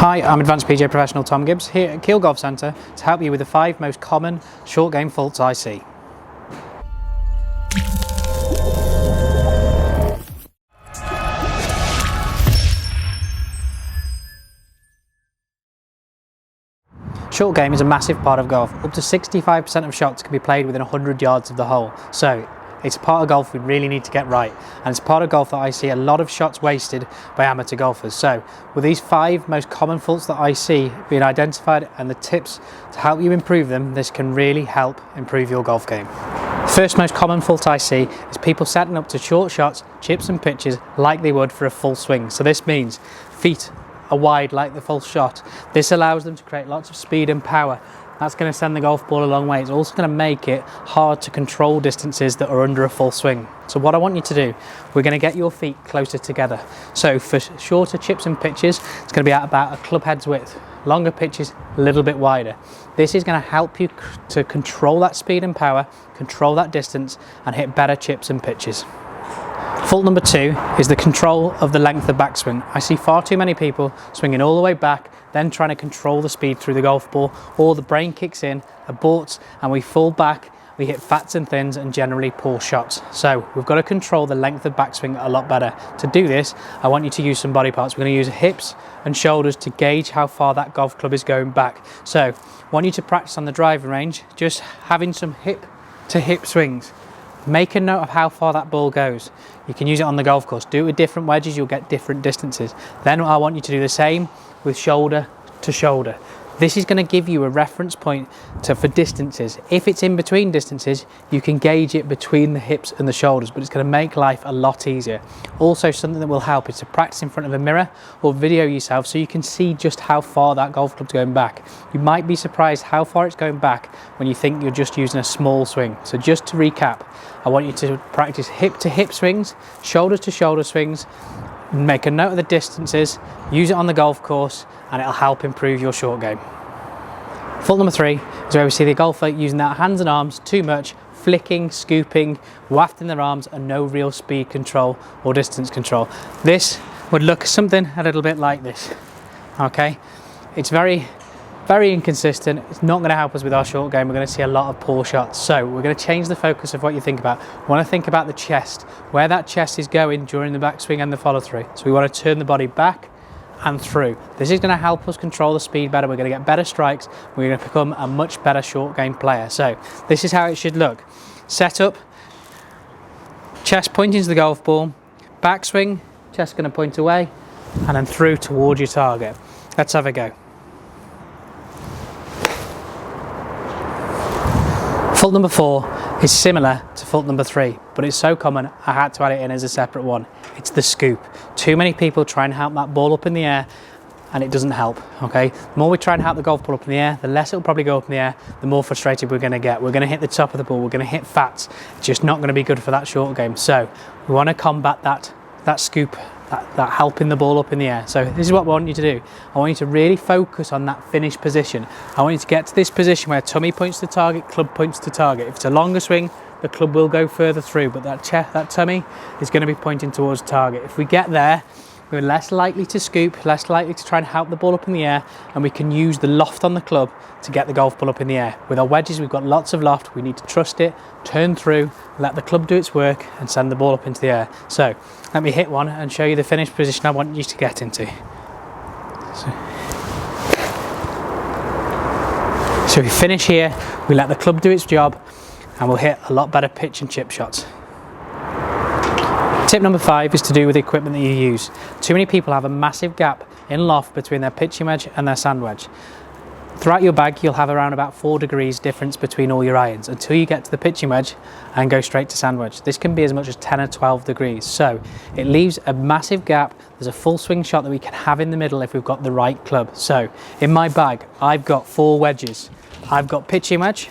Hi, I'm Advanced PGA Professional Tom Gibbs here at Keele Golf Centre to help you with the 5 most common short game faults I see. Short game is a massive part of golf. Up to 65% of shots can be played within 100 yards of the hole. So it's a part of golf we really need to get right. And it's part of golf that I see a lot of shots wasted by amateur golfers. So with these 5 most common faults that I see being identified and the tips to help you improve them, this can really help improve your golf game. The first most common fault I see is people setting up to short shots, chips and pitches like they would for a full swing. So this means feet are wide like the full shot. This allows them to create lots of speed and power. That's going to send the golf ball a long way. It's also going to make it hard to control distances that are under a full swing. So what I want you to do, we're going to get your feet closer together. So for shorter chips and pitches, it's going to be at about a club head's width. Longer pitches, a little bit wider. This is going to help you to control that speed and power, control that distance, and hit better chips and pitches. Fault number 2 is the control of the length of backswing. I see far too many people swinging all the way back, then trying to control the speed through the golf ball, or the brain kicks in, aborts, and we fall back, we hit fats and thins and generally poor shots. So we've got to control the length of backswing a lot better. To do this, I want you to use some body parts. We're going to use hips and shoulders to gauge how far that golf club is going back. So I want you to practice on the driving range, just having some hip to hip swings. Make a note of how far that ball goes. You can use it on the golf course. Do it with different wedges, you'll get different distances. Then I want you to do the same with shoulder to shoulder. This is going to give you a reference point for distances. If it's in between distances, you can gauge it between the hips and the shoulders, but it's going to make life a lot easier. Also, something that will help is to practice in front of a mirror or video yourself so you can see just how far that golf club's going back. You might be surprised how far it's going back when you think you're just using a small swing. So just to recap, I want you to practice hip to hip swings, shoulder to shoulder swings, make a note of the distances, use it on the golf course, and it'll help improve your short game. Fault number 3 is where we see the golfer using their hands and arms too much, flicking, scooping, wafting their arms, and no real speed control or distance control. This would look something a little bit like this. Okay, it's very inconsistent. It's not going to help us with our short game. We're going to see a lot of poor shots. So we're going to change the focus of what you think about. We want to think about the chest, where that chest is going during the backswing and the follow through. So we want to turn the body back and through. This is going to help us control the speed better. We're going to get better strikes. We're going to become a much better short game player. So this is how it should look. Set up, chest pointing to the golf ball, backswing, chest going to point away, and then through towards your target. Let's have a go. Fault number 4 is similar to fault number 3, but it's so common I had to add it in as a separate one. It's the scoop. Too many people try and help that ball up in the air and it doesn't help, okay? The more we try and help the golf ball up in the air, the less it'll probably go up in the air, the more frustrated we're gonna get. We're gonna hit the top of the ball, we're gonna hit fats. It's just not gonna be good for that short game. So we wanna combat that scoop, that helping the ball up in the air. So this is what I want you to do. I want you to really focus on that finish position. I want you to get to this position where tummy points to target, club points to target. If it's a longer swing, the club will go further through, but that tummy is going to be pointing towards target. If we get there, we're less likely to scoop, less likely to try and help the ball up in the air, and we can use the loft on the club to get the golf ball up in the air. With our wedges, we've got lots of loft. We need to trust it, turn through, let the club do its work, and send the ball up into the air. So let me hit one and show you the finished position I want you to get into. So we finish here, we let the club do its job, and we'll hit a lot better pitch and chip shots. Tip number 5 is to do with the equipment that you use. Too many people have a massive gap in loft between their pitching wedge and their sand wedge. Throughout your bag, you'll have around about 4 degrees difference between all your irons until you get to the pitching wedge and go straight to sand wedge. This can be as much as 10 or 12 degrees. So it leaves a massive gap. There's a full swing shot that we can have in the middle if we've got the right club. So in my bag, I've got 4 wedges. I've got pitching wedge,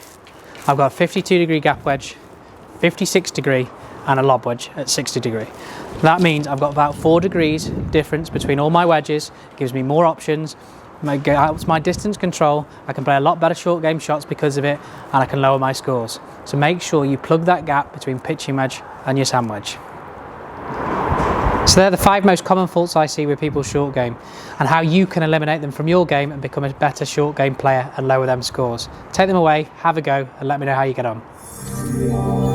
I've got a 52 degree gap wedge, 56 degree, and a lob wedge at 60 degree. That means I've got about 4 degrees difference between all my wedges. It gives me more options, helps my distance control. I can play a lot better short game shots because of it, and I can lower my scores. So make sure you plug that gap between pitching wedge and your sand wedge. So they're the 5 most common faults I see with people's short game, and how you can eliminate them from your game and become a better short game player and lower them scores. Take them away, have a go, and let me know how you get on.